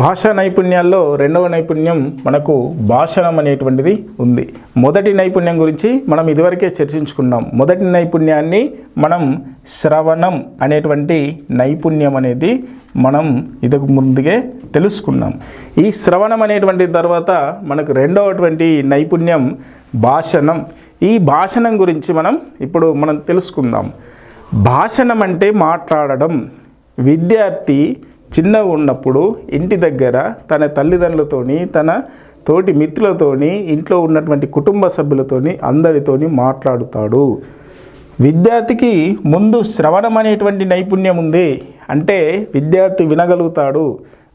భాషా నైపుణ్యాల్లో రెండవ నైపుణ్యం మనకు భాషణం అనేటువంటిది ఉంది. మొదటి నైపుణ్యం గురించి మనం ఇదివరకే చర్చించుకున్నాం. మొదటి నైపుణ్యాన్ని మనం శ్రవణం అనేటువంటి నైపుణ్యం అనేది మనం ఇదకు ముందుగా తెలుసుకున్నాం. ఈ శ్రవణం అనేటువంటి తర్వాత మనకు రెండవటువంటి నైపుణ్యం భాషణం. ఈ భాషణం గురించి మనం తెలుసుకుందాం. భాషణం అంటే మాట్లాడడం. విద్యార్థి చిన్నగా ఉన్నప్పుడు ఇంటి దగ్గర తన తల్లిదండ్రులతోని, తన తోటి మిత్రులతోని, ఇంట్లో ఉన్నటువంటి కుటుంబ సభ్యులతోని అందరితోని మాట్లాడుతాడు. విద్యార్థికి ముందు శ్రవణం అనేటువంటి నైపుణ్యం ఉంది. అంటే విద్యార్థి వినగలుగుతాడు.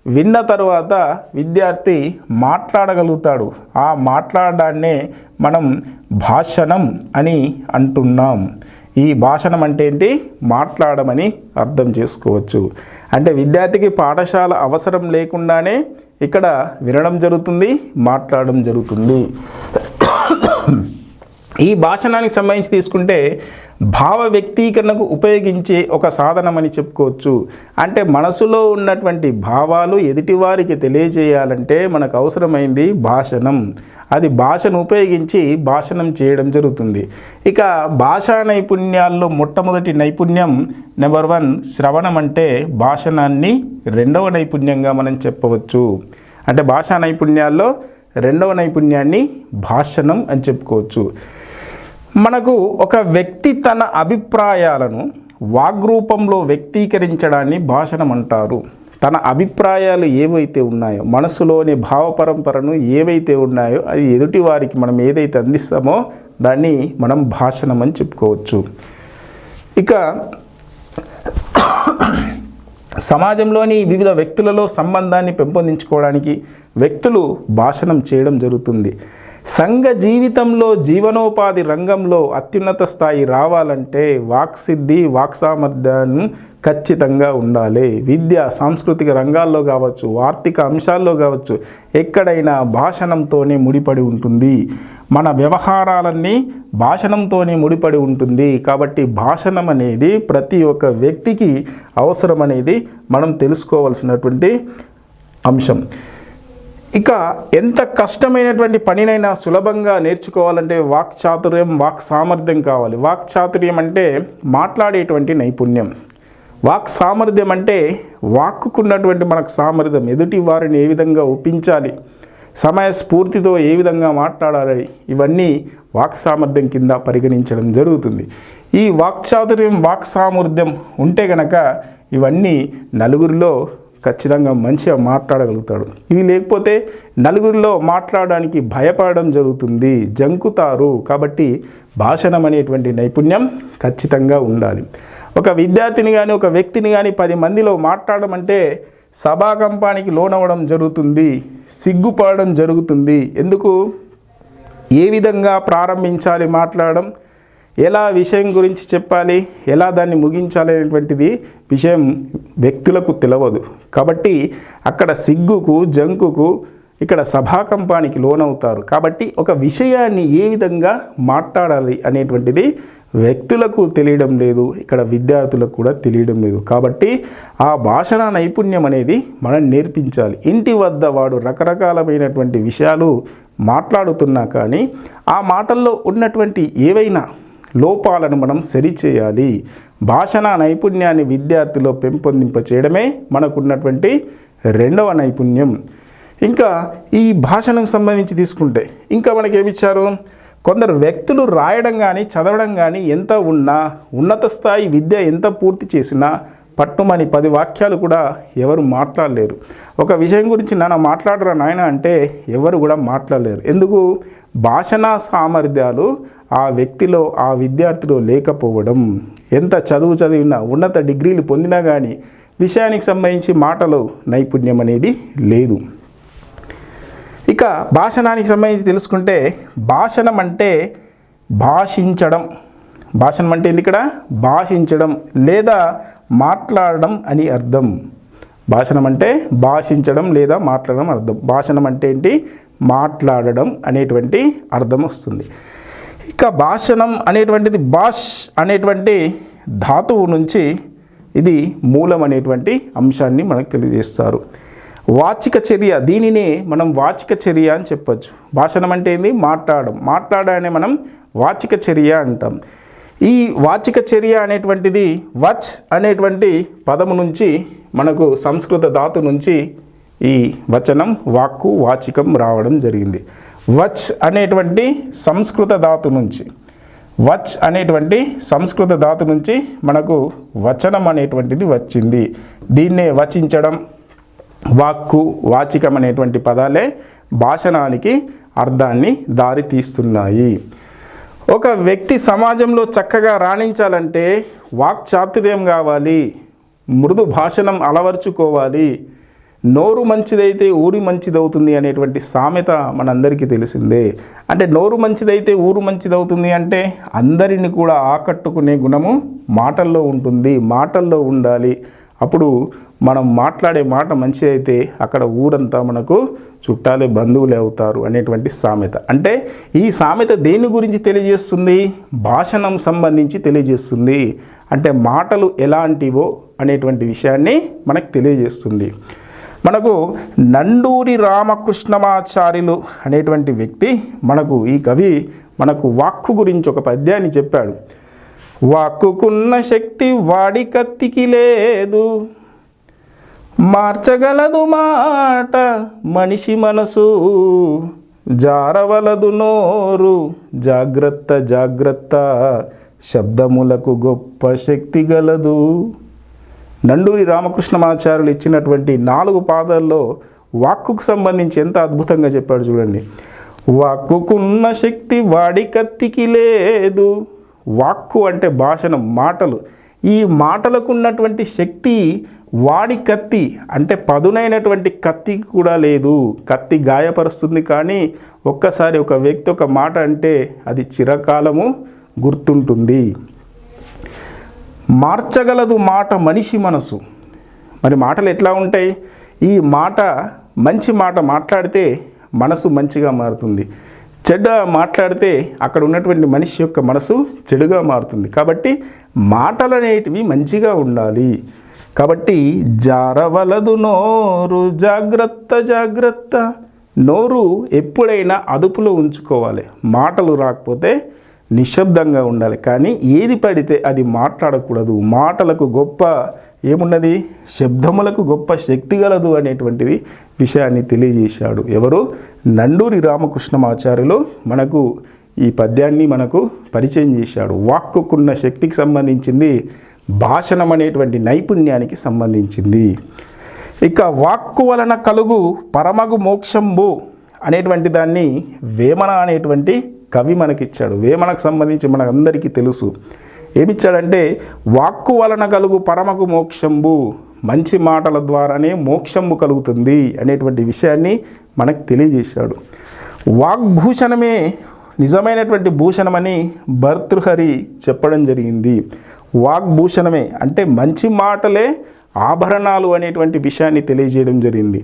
విన్న తర్వాత విద్యార్థి మాట్లాడగలుగుతాడు. ఆ మాట్లాడడాన్నే మనం భాషణం అని అంటున్నాం. ఈ భాషణం అంటే ఏంటి? మాట్లాడమని అర్థం చేసుకోవచ్చు. అంటే విద్యార్థికి పాఠశాల అవసరం లేకుండానే ఇక్కడ వినడం జరుగుతుంది, మాట్లాడడం జరుగుతుంది. ఈ భాషణానికి సంబంధించి తీసుకుంటే భావ వ్యక్తీకరణకు ఉపయోగించే ఒక సాధనం అని చెప్పుకోవచ్చు. అంటే మనసులో ఉన్నటువంటి భావాలు ఎదుటివారికి తెలియజేయాలంటే మనకు అవసరమైంది భాషణం. అది భాషను ఉపయోగించి భాషణం చేయడం జరుగుతుంది. ఇక భాషా నైపుణ్యాల్లో మొట్టమొదటి నైపుణ్యం నెంబర్ 1 శ్రవణం. అంటే భాషణాన్ని రెండవ నైపుణ్యంగా మనం చెప్పవచ్చు. అంటే భాషా నైపుణ్యాల్లో రెండవ నైపుణ్యాన్ని భాషణం అని చెప్పుకోవచ్చు. మనకు ఒక వ్యక్తి తన అభిప్రాయాలను వాగ్రూపంలో వ్యక్తీకరించడాన్ని భాషణం అంటారు. తన అభిప్రాయాలు ఏవైతే ఉన్నాయో, మనసులోని భావ పరంపరను ఏవైతే ఉన్నాయో అది ఎదుటి వారికి మనం ఏదైతే అందిస్తామో దాన్ని మనం భాషణం అని చెప్పుకోవచ్చు. ఇక సమాజంలోని వివిధ వ్యక్తులలో సంబంధాన్ని పెంపొందించుకోవడానికి వ్యక్తులు భాషణం చేయడం జరుగుతుంది. సంఘ జీవితంలో జీవనోపాధి రంగంలో అత్యున్నత స్థాయి రావాలంటే వాక్సిద్ధి, వాక్సామర్థ్యం ఖచ్చితంగా ఉండాలి. విద్య, సాంస్కృతిక రంగాల్లో కావచ్చు, ఆర్థిక అంశాల్లో కావచ్చు, ఎక్కడైనా భాషణంతోనే ముడిపడి ఉంటుంది. మన వ్యవహారాలన్నీ భాషణంతోనే ముడిపడి ఉంటుంది. కాబట్టి భాషణం అనేది ప్రతి ఒక్క వ్యక్తికి అవసరం అనేది మనం తెలుసుకోవాల్సినటువంటి అంశం. ఇక ఎంత కష్టమైనటువంటి పనినైనా సులభంగా నేర్చుకోవాలంటే వాక్చాతుర్యం, వాక్ సామర్థ్యం కావాలి. వాక్చాతుర్యం అంటే మాట్లాడేటువంటి నైపుణ్యం. వాక్ సామర్థ్యం అంటే వాక్కుకున్నటువంటి మనకు సామర్థ్యం, ఎదుటి వారిని ఏ విధంగా ఒప్పించాలి, సమయస్ఫూర్తితో ఏ విధంగా మాట్లాడాలి, ఇవన్నీ వాక్ సామర్థ్యం కింద పరిగణించడం జరుగుతుంది. ఈ వాక్చాతుర్యం, వాక్ సామర్థ్యం ఉంటే గనక ఇవన్నీ నలుగురిలో ఖచ్చితంగా మంచిగా మాట్లాడగలుగుతాడు. ఇవి లేకపోతే నలుగురిలో మాట్లాడడానికి భయపడడం జరుగుతుంది, జంకుతారు. కాబట్టి భాషణం అనేటువంటి నైపుణ్యం ఖచ్చితంగా ఉండాలి. ఒక విద్యార్థిని కానీ ఒక వ్యక్తిని కానీ 10 మందిలో మాట్లాడడం అంటే సభాకంపానికి లోనవ్వడం జరుగుతుంది, సిగ్గుపడడం జరుగుతుంది. ఎందుకు? ఏ విధంగా ప్రారంభించాలి మాట్లాడడం, ఎలా విషయం గురించి చెప్పాలి, ఎలా దాన్ని ముగించాలి అనేటువంటిది విషయం వ్యక్తులకు తెలియదు. కాబట్టి అక్కడ సిగ్గుకు, జంకుకు, ఇక్కడ సభాకంపానికి లోనవుతారు. కాబట్టి ఒక విషయాన్ని ఏ విధంగా మాట్లాడాలి అనేటువంటిది వ్యక్తులకు తెలియడం లేదు, ఇక్కడ విద్యార్థులకు కూడా తెలియడం లేదు. కాబట్టి ఆ భాషణ నైపుణ్యం అనేది మనం నేర్పించాలి. ఇంటి వద్ద వాడు రకరకాలమైనటువంటి విషయాలు మాట్లాడుతున్నా కానీ ఆ మాటల్లో ఉన్నటువంటి ఏవైనా లోపాలను మనం సరిచేయాలి. భాషణ నైపుణ్యాన్ని విద్యార్థిలో పెంపొందింప చేయడమే మనకున్నటువంటి రెండవ నైపుణ్యం. ఇంకా ఈ భాషణకు సంబంధించి తీసుకుంటే ఇంకా మనకేమిచ్చారు? కొందరు వ్యక్తులు రాయడం కానీ చదవడం కానీ ఎంత ఉన్నా, ఉన్నత స్థాయి విద్య ఎంత పూర్తి చేసినా పట్టుమని 10 వాక్యాలు కూడా ఎవరు మాట్లాడలేరు. ఒక విషయం గురించి నాన్న మాట్లాడరా నాయన అంటే ఎవరు కూడా మాట్లాడలేరు. ఎందుకు? భాషణా సామర్థ్యాలు ఆ వ్యక్తిలో, ఆ విద్యార్థిలో లేకపోవడం. ఎంత చదివినా, ఉన్నత డిగ్రీలు పొందినా కానీ విషయానికి సంబంధించి మాటలు నైపుణ్యం అనేది లేదు. ఇక భాషణానికి సంబంధించి తెలుసుకుంటే భాషణం అంటే భాషించడం. భాషణం అంటే ఏంది? ఇక్కడ భాషించడం లేదా మాట్లాడడం అని అర్థం. భాషణం అంటే భాషించడం లేదా మాట్లాడడం అర్థం. భాషణం అంటే ఏంటి? మాట్లాడడం అనేటువంటి అర్థం వస్తుంది. ఇక భాషణం అనేటువంటిది భాష్ అనేటువంటి ధాతువు నుంచి ఇది మూలం అనేటువంటి అంశాన్ని మనకు తెలియజేస్తారు. వాచిక చర్య, దీనినే మనం వాచిక చర్య అని చెప్పొచ్చు. భాషణం అంటే ఏంది? మాట్లాడనే మనం వాచిక చర్య అంటాం. ఈ వాచిక చర్య అనేటువంటిది వచ్ అనేటువంటి పదము నుంచి మనకు సంస్కృత ధాతు నుంచి ఈ వచనం వాక్కు వాచికం రావడం జరిగింది. వచ్ అనేటువంటి సంస్కృత ధాతు నుంచి మనకు వచనం అనేటువంటిది వచ్చింది. దీన్నే వచించడం, వాక్కు, వాచికం అనేటువంటి పదాలే భాషణానికి అర్థాన్ని దారితీస్తున్నాయి. ఒక వ్యక్తి సమాజంలో చక్కగా రాణించాలంటే వాక్చాతుర్యం కావాలి, మృదు భాషణం అలవర్చుకోవాలి. నోరు మంచిదైతే ఊరి మంచిదవుతుంది అనేటువంటి సామెత మనందరికీ తెలిసిందే. అంటే నోరు మంచిదైతే ఊరు మంచిదవుతుంది అంటే అందరిని కూడా ఆకట్టుకునే గుణము మాటల్లో ఉంటుంది, మాటల్లో ఉండాలి. అప్పుడు మనం మాట్లాడే మాట మంచి అయితే అక్కడ ఊరంతా మనకు చుట్టాలే, బంధువులే అవుతారు అనేటువంటి సామెత. అంటే ఈ సామెత దేని గురించి తెలియజేస్తుంది? భాషణం సంబంధించి తెలియజేస్తుంది. అంటే మాటలు ఎలాంటివో అనేటువంటి విషయాన్ని మనకు తెలియజేస్తుంది. మనకు నండూరి రామకృష్ణమాచార్యులు అనేటువంటి వ్యక్తి, ఈ కవి మనకు వాక్కు గురించి ఒక పద్యాన్ని చెప్పాడు. వాక్కుకున్న శక్తి వాడి కత్తికి లేదు, మార్చగలదు మాట మనిషి మనసు, జారవలదు నోరు జాగ్రత్త, శబ్దములకు గొప్ప శక్తి గలదు. నండూరి రామకృష్ణమాచార్యులు ఇచ్చినటువంటి 4 పాదాల్లో వాక్కుకు సంబంధించి ఎంత అద్భుతంగా చెప్పాడు చూడండి. వాక్కుకున్న శక్తి వాడి కత్తికి లేదు. వాక్కు అంటే భాషణం, మాటలు. ఈ మాటలకు ఉన్నటువంటి శక్తి వాడి కత్తి అంటే పదునైనటువంటి కత్తికి కూడా లేదు. కత్తి గాయపరుస్తుంది, కానీ ఒక్కసారి ఒక వ్యక్తి ఒక మాట అంటే అది చిరకాలము గుర్తుంటుంది. మార్చగలదు మాట మనిషి మనసు. మరి మాటలు ఎట్లా ఉంటాయి? ఈ మాట, మంచి మాట మాట్లాడితే మనసు మంచిగా మారుతుంది, చెడ్డ మాట్లాడితే అక్కడ ఉన్నటువంటి మనిషి యొక్క మనసు చెడుగా మారుతుంది. కాబట్టి మాటలు అనేటివి మంచిగా ఉండాలి. కాబట్టి జారవలదు నోరు జాగ్రత్త, నోరు ఎప్పుడైనా అదుపులో ఉంచుకోవాలి. మాటలు రాకపోతే నిశ్శబ్దంగా ఉండాలి, కానీ ఏది పడితే అది మాట్లాడకూడదు. మాటలకు గొప్ప ఏమున్నది? శబ్దములకు గొప్ప శక్తి గలదు అనేటువంటిది విషయాన్ని తెలియజేశాడు. ఎవరు? నండూరి రామకృష్ణమాచార్యులు మనకు ఈ పద్యాన్ని మనకు పరిచయం చేశాడు. వాక్కుకున్న శక్తికి సంబంధించింది, భాషణం అనేటువంటి నైపుణ్యానికి సంబంధించింది. ఇక వాక్కు వలన కలుగు పరమగు మోక్షంబు అనేటువంటి దాన్ని వేమన అనేటువంటి కవి మనకిచ్చాడు. వేమనకు సంబంధించి మనకందరికీ తెలుసు. ఏమిచ్చాడంటే వాక్కు వలన కలుగు పరమగు మోక్షంబు, మంచి మాటల ద్వారానే మోక్షంబు కలుగుతుంది అనేటువంటి విషయాన్ని మనకు తెలియజేశాడు. వాగ్భూషణమే నిజమైనటువంటి భూషణమని భర్తృహరి చెప్పడం జరిగింది. వాగ్భూషణమే అంటే మంచి మాటలే ఆభరణాలు అనేటువంటి విషయాన్ని తెలియజేయడం జరిగింది.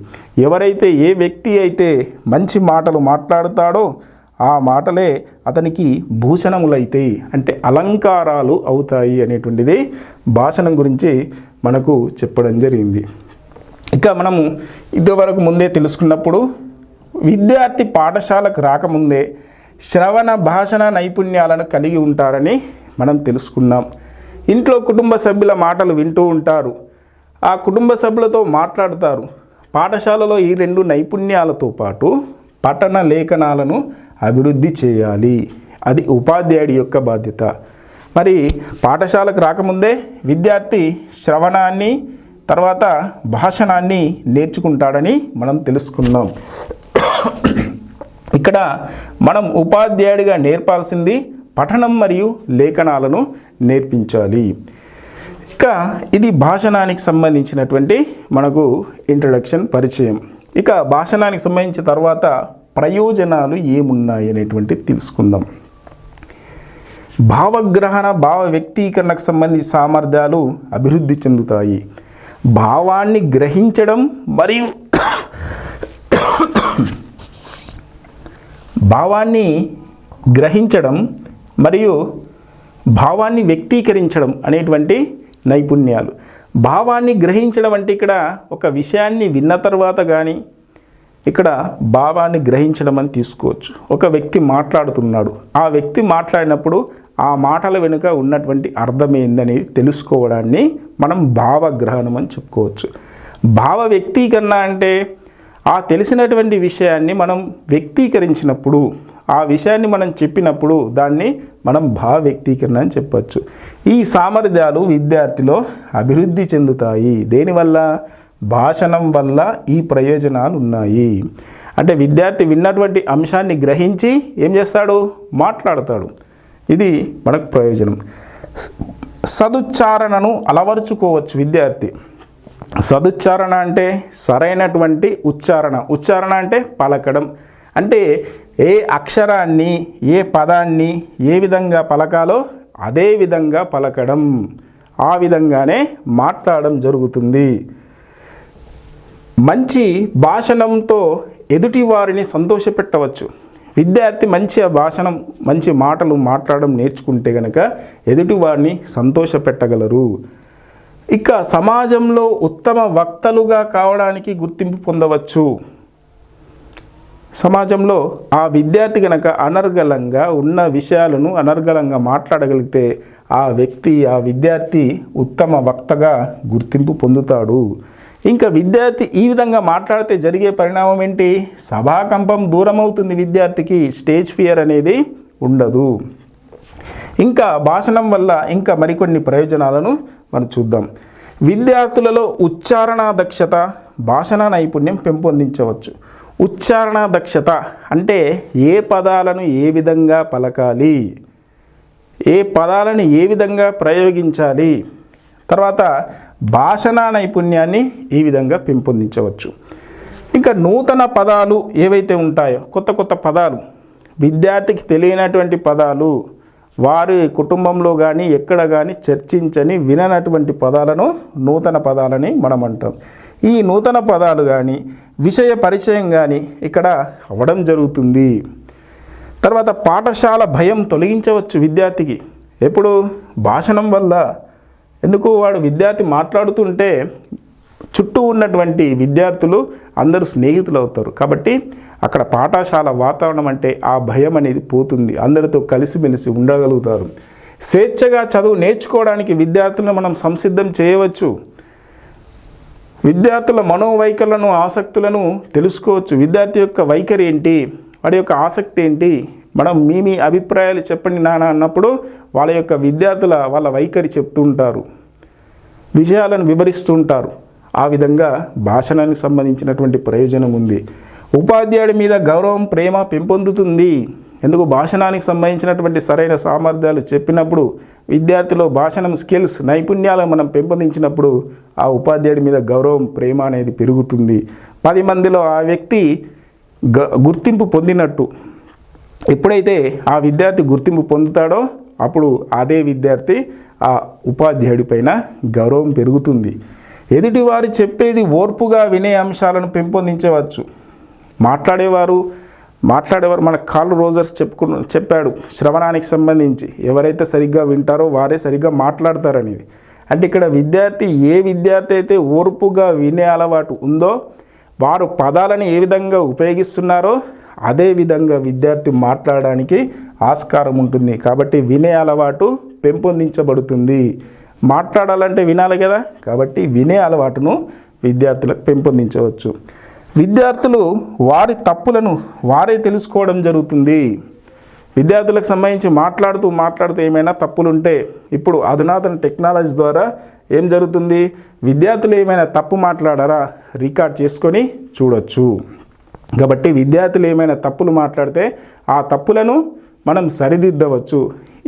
ఎవరైతే, ఏ వ్యక్తి అయితే మంచి మాటలు మాట్లాడతాడో ఆ మాటలే అతనికి భూషణములైతాయి, అంటే అలంకారాలు అవుతాయి అనేటువంటిది భాషణం గురించి మనకు చెప్పడం జరిగింది. ఇక మనము ఇదివరకు ముందే తెలుసుకున్నప్పుడు విద్యార్థి పాఠశాలకు రాకముందే శ్రవణ భాషణ నైపుణ్యాలను కలిగి ఉంటారని మనం తెలుసుకున్నాం. ఇంట్లో కుటుంబ సభ్యుల మాటలు వింటూ ఉంటారు, ఆ కుటుంబ సభ్యులతో మాట్లాడతారు. పాఠశాలలో ఈ 2 నైపుణ్యాలతో పాటు పఠన లేఖనాలను అభివృద్ధి చేయాలి. అది ఉపాధ్యాయుడి యొక్క బాధ్యత. మరి పాఠశాలకు రాకముందే విద్యార్థి శ్రవణాన్ని, తర్వాత భాషణాన్ని నేర్చుకుంటాడని మనం తెలుసుకున్నాం. ఇక్కడ మనం ఉపాధ్యాయుడిగా నేర్పాల్సింది పఠనం మరియు లేఖనాలను నేర్పించాలి. ఇక ఇది భాషణానికి సంబంధించినటువంటి మనకు ఇంట్రడక్షన్, పరిచయం. ఇక భాషణానికి సంబంధించిన తర్వాత ప్రయోజనాలు ఏమున్నాయి అనేటువంటి తెలుసుకుందాం. భావగ్రహణ, భావ వ్యక్తీకరణకు సంబంధించిన సామర్థ్యాలు అభివృద్ధి చెందుతాయి. భావాన్ని గ్రహించడం మరియు భావాన్ని వ్యక్తీకరించడం అనేటువంటి నైపుణ్యాలు. భావాన్ని గ్రహించడం అంటే ఇక్కడ ఒక విషయాన్ని విన్న తర్వాత కానీ ఇక్కడ భావాన్ని గ్రహించడం అని తీసుకోవచ్చు. ఒక వ్యక్తి మాట్లాడుతున్నాడు, ఆ వ్యక్తి మాట్లాడినప్పుడు ఆ మాటల వెనుక ఉన్నటువంటి అర్థం ఏందని తెలుసుకోవడాన్ని మనం భావగ్రహణం అని చెప్పుకోవచ్చు. భావ వ్యక్తీకరణ అంటే ఆ తెలిసినటువంటి విషయాన్ని మనం వ్యక్తీకరించినప్పుడు, ఆ విషయాన్ని మనం చెప్పినప్పుడు దాన్ని మనం భావ వ్యక్తీకరణ అని చెప్పచ్చు. ఈ సామర్థ్యాలు విద్యార్థిలో అభివృద్ధి చెందుతాయి. దేనివల్ల? భాషణం వల్ల ఈ ప్రయోజనాలు ఉన్నాయి. అంటే విద్యార్థి విన్నటువంటి అంశాన్ని గ్రహించి ఏం చేస్తాడు? మాట్లాడతాడు. ఇది మనకు ప్రయోజనం. సదుచ్చారణను అలవరుచుకోవచ్చు విద్యార్థి. సదుచ్చారణ అంటే సరైనటువంటి ఉచ్చారణ. ఉచ్చారణ అంటే పలకడం. అంటే ఏ అక్షరాన్ని, ఏ పదాన్ని ఏ విధంగా పలకాలో అదే విధంగా పలకడం, ఆ విధంగానే మాట్లాడడం జరుగుతుంది. మంచి భాషణంతో ఎదుటి వారిని సంతోషపెట్టవచ్చు. విద్యార్థి మంచి భాషణం, మంచి మాటలు మాట్లాడడం నేర్చుకుంటే కనుక ఎదుటి వారిని సంతోషపెట్టగలరు. ఇక సమాజంలో ఉత్తమ వక్తలుగా కావడానికి గుర్తింపు పొందవచ్చు. సమాజంలో ఆ విద్యార్థి కనుక అనర్గళంగా ఉన్న విషయాలను అనర్గళంగా మాట్లాడగలిగితే ఆ వ్యక్తి, ఆ విద్యార్థి ఉత్తమ వక్తగా గుర్తింపు పొందుతాడు. ఇంకా విద్యార్థి ఈ విధంగా మాట్లాడితే జరిగే పరిణామం ఏంటి? సభాకంపం దూరం అవుతుంది విద్యార్థికి. స్టేజ్ ఫియర్ అనేది ఉండదు. ఇంకా భాషణం వల్ల ఇంకా మరికొన్ని ప్రయోజనాలను మనం చూద్దాం. విద్యార్థులలో ఉచ్చారణ దక్షత, భాషణ నైపుణ్యం పెంపొందించవచ్చు. ఉచ్చారణ దక్షత అంటే ఏ పదాలను ఏ విధంగా పలకాలి, ఏ పదాలను ఏ విధంగా ప్రయోగించాలి, తర్వాత భాషణ నైపుణ్యాన్ని ఈ విధంగా పెంపొందించవచ్చు. ఇంకా నూతన పదాలు ఏవైతే ఉంటాయో, కొత్త కొత్త పదాలు, విద్యార్థికి తెలియనటువంటి పదాలు, వారి కుటుంబంలో కానీ ఎక్కడ కానీ చర్చించని విననటువంటి పదాలను నూతన పదాలని మనం అంటాం. ఈ నూతన పదాలు కానీ విషయ పరిచయం కానీ ఇక్కడ అవ్వడం జరుగుతుంది. తర్వాత పాఠశాల భయం తొలగించవచ్చు విద్యార్థికి. ఎప్పుడు? భాషణం వల్ల. ఎందుకు? వాడు విద్యార్థి మాట్లాడుతుంటే చుట్టూ ఉన్నటువంటి విద్యార్థులు అందరూ స్నేహితులు అవుతారు. కాబట్టి అక్కడ పాఠశాల వాతావరణం అంటే ఆ భయం అనేది పోతుంది. అందరితో కలిసిమెలిసి ఉండగలుగుతారు. స్వేచ్ఛగా చదువు నేర్చుకోవడానికి విద్యార్థులను మనం సంసిద్ధం చేయవచ్చు. విద్యార్థుల మనోవైఖరులను, ఆసక్తులను తెలుసుకోవచ్చు. విద్యార్థి యొక్క వైఖరి ఏంటి, వాడి యొక్క ఆసక్తి ఏంటి, మనం మీ అభిప్రాయాలు చెప్పండి నాన్న అన్నప్పుడు వాళ్ళ యొక్క విద్యార్థుల వాళ్ళ వైఖరి చెప్తుంటారు, విషయాలను వివరిస్తుంటారు. ఆ విధంగా భాషణానికి సంబంధించినటువంటి ప్రయోజనం ఉంది. ఉపాధ్యాయుడి మీద గౌరవం, ప్రేమ పెంపొందుతుంది. ఎందుకు? భాషణానికి సంబంధించినటువంటి సరైన సామర్థ్యాలు చెప్పినప్పుడు, విద్యార్థిలో భాషణం స్కిల్స్, నైపుణ్యాలను మనం పెంపొందించినప్పుడు ఆ ఉపాధ్యాయుడి మీద గౌరవం, ప్రేమ అనేది పెరుగుతుంది. 10 మందిలో ఆ వ్యక్తి గుర్తింపు పొందినట్టు. ఎప్పుడైతే ఆ విద్యార్థి గుర్తింపు పొందుతాడో అప్పుడు అదే విద్యార్థి ఆ ఉపాధ్యాయుడి పైన గౌరవం పెరుగుతుంది. ఎదుటివారు చెప్పేది ఓర్పుగా వినే అంశాలను పెంపొందించవచ్చు. మాట్లాడేవారు మన కార్ల్ రోజర్స్ చెప్పాడు శ్రవణానికి సంబంధించి, ఎవరైతే సరిగ్గా వింటారో వారే సరిగ్గా మాట్లాడతారనేది. అంటే ఇక్కడ ఏ విద్యార్థి అయితే ఓర్పుగా వినే అలవాటు ఉందో వారు పదాలను ఏ విధంగా ఉపయోగిస్తున్నారో అదే విధంగా విద్యార్థి మాట్లాడడానికి ఆస్కారం ఉంటుంది. కాబట్టి వినే అలవాటు పెంపొందించబడుతుంది. మాట్లాడాలంటే వినాలి కదా, కాబట్టి వినే అలవాటును విద్యార్థులకు పెంపొందించవచ్చు. విద్యార్థులు వారి తప్పులను వారే తెలుసుకోవడం జరుగుతుంది. విద్యార్థులకు సంబంధించి మాట్లాడుతూ ఏమైనా తప్పులుంటే ఇప్పుడు అధునాతన టెక్నాలజీ ద్వారా ఏం జరుగుతుంది? విద్యార్థులు ఏమైనా తప్పు మాట్లాడారా రికార్డ్ చేసుకొని చూడొచ్చు. కాబట్టి విద్యార్థులు ఏమైనా తప్పులు మాట్లాడితే ఆ తప్పులను మనం సరిదిద్దవచ్చు.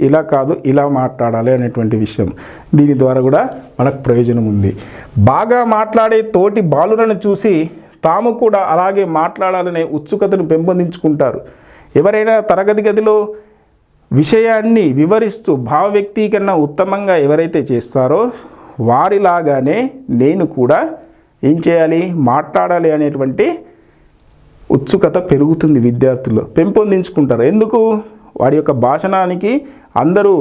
ఇలా కాదు, ఇలా మాట్లాడాలి అనేటువంటి విషయం. దీని ద్వారా కూడా మనకు ప్రయోజనం ఉంది. బాగా మాట్లాడే తోటి బాలులను చూసి తాము కూడా అలాగే మాట్లాడాలనే ఉత్సుకతను పెంపొందించుకుంటారు. ఎవరైనా తరగతి గదిలో విషయాన్ని వివరిస్తూ భావ వ్యక్తీకరణ ఉత్తమంగా ఎవరైతే చేస్తారో వారిలాగానే నేను కూడా ఏం చేయాలి, మాట్లాడాలి అనేటువంటి ఉత్సుకత పెరుగుతుంది విద్యార్థుల్లో, పెంపొందించుకుంటారు. ఎందుకు? వాడి యొక్క భాషణానికి అందరూ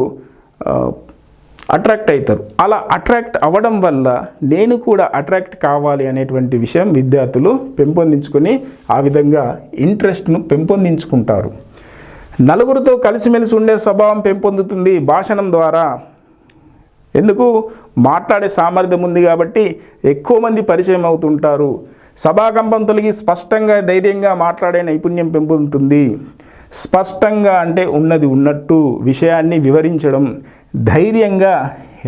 అట్రాక్ట్ అవుతారు. అలా అట్రాక్ట్ అవ్వడం వల్ల నేను కూడా అట్రాక్ట్ కావాలి అనేటువంటి విషయం విద్యార్థులు పెంపొందించుకొని ఆ విధంగా ఇంట్రెస్ట్ను పెంపొందించుకుంటారు. నలుగురితో కలిసిమెలిసి ఉండే స్వభావం పెంపొందుతుంది భాషణం ద్వారా. ఎందుకు? మాట్లాడే సామర్థ్యం ఉంది కాబట్టి ఎక్కువ మంది పరిచయం అవుతుంటారు. సభాకంపం తొలగి స్పష్టంగా ధైర్యంగా మాట్లాడే నైపుణ్యం పెంపొందుతుంది. స్పష్టంగా అంటే ఉన్నది ఉన్నట్టు విషయాన్ని వివరించడం, ధైర్యంగా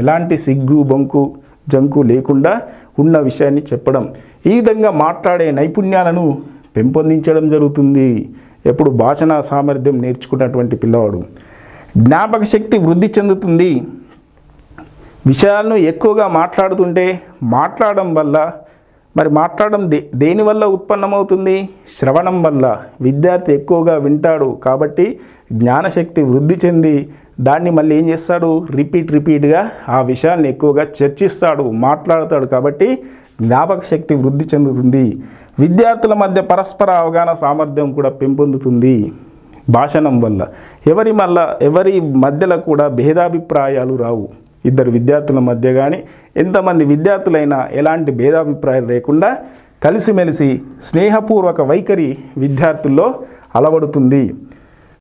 ఎలాంటి సిగ్గు బొంకు జంకు లేకుండా ఉన్న విషయాన్ని చెప్పడం, ఈ విధంగా మాట్లాడే నైపుణ్యాలను పెంపొందించడం జరుగుతుంది ఎప్పుడు భాషణ సామర్థ్యం నేర్చుకున్నటువంటి పిల్లవాడు. జ్ఞాపక శక్తి వృద్ధి చెందుతుంది. విషయాలను ఎక్కువగా మాట్లాడుతుంటే మాట్లాడడం వల్ల, మరి మాట్లాడడం దేనివల్ల ఉత్పన్నమవుతుంది? శ్రవణం వల్ల. విద్యార్థి ఎక్కువగా వింటాడు కాబట్టి జ్ఞానశక్తి వృద్ధి చెంది దాన్ని మళ్ళీ ఏం చేస్తాడు? రిపీట్గా ఆ విషయాన్ని ఎక్కువగా చర్చిస్తాడు, మాట్లాడతాడు కాబట్టి జ్ఞాపక శక్తి వృద్ధి చెందుతుంది. విద్యార్థుల మధ్య పరస్పర అవగాహన సామర్థ్యం కూడా పెంపొందుతుంది భాషణం వల్ల. ఎవరి మధ్యలో కూడా భేదాభిప్రాయాలు రావు. ఇద్దరు విద్యార్థుల మధ్య కానీ ఎంతమంది విద్యార్థులైనా ఎలాంటి భేదాభిప్రాయాలు లేకుండా కలిసిమెలిసి స్నేహపూర్వక వైఖరి విద్యార్థుల్లో అలవడుతుంది.